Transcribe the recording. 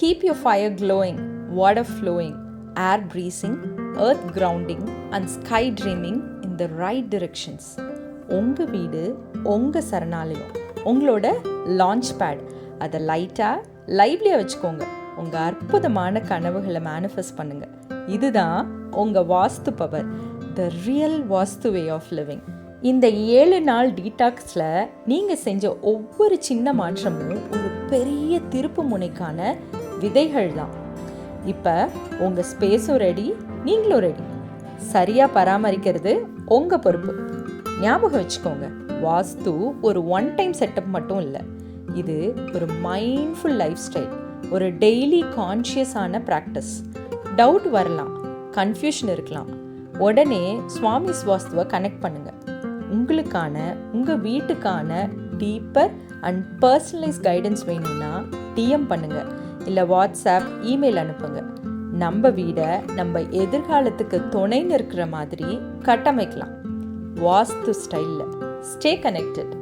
Keep your fire glowing, water flowing, air breathing, earth grounding and sky dreaming in the right directions. உங்கள் வீடு உங்கள் சரணாலயம், உங்களோட launch bad. அதை லைட்டாக லைவ்லியாக வச்சுக்கோங்க. உங்கள் அற்புதமான கனவுகளை மேனிஃபெஸ்ட் பண்ணுங்கள். இதுதான் உங்கள் vastu power, the real vastu way of living. இந்த 7 நாள் டீடாக்ஸில் நீங்கள் செஞ்ச ஒவ்வொரு சின்ன மாற்றமும் ஒரு பெரிய திருப்பு முனைக்கான விதைகள் தான். இப்போ உங்கள் ஸ்பேஸும் ரெடி, நீங்களும் ரெடி. சரியாக பராமரிக்கிறது உங்கள் பொறுப்பு. ஞாபகம் வச்சுக்கோங்க, வாஸ்து ஒரு ஒன் டைம் செட்டப் மட்டும் இல்லை. இது ஒரு மைண்ட்ஃபுல் லைஃப் ஸ்டைல், ஒரு டெய்லி கான்ஷியஸான ப்ராக்டிஸ். டவுட் வரலாம், கன்ஃபியூஷன் இருக்கலாம். உடனே சுவாமிஸ் வாஸ்துவை கனெக்ட் பண்ணுங்கள். உங்களுக்கான உங்கள் வீட்டுக்கான டீப்பர் அண்ட் பர்சனலைஸ் கைடன்ஸ் வேணும்னா டிஎம் பண்ணுங்கள், இல்லை வாட்ஸ்அப், இமெயில் அனுப்புங்க. நம்ம வீடை நம்ம எதிர்காலத்துக்கு துணைன்னு இருக்கிற மாதிரி கட்டமைக்கலாம் வாஸ்து ஸ்டைலில். Stay connected.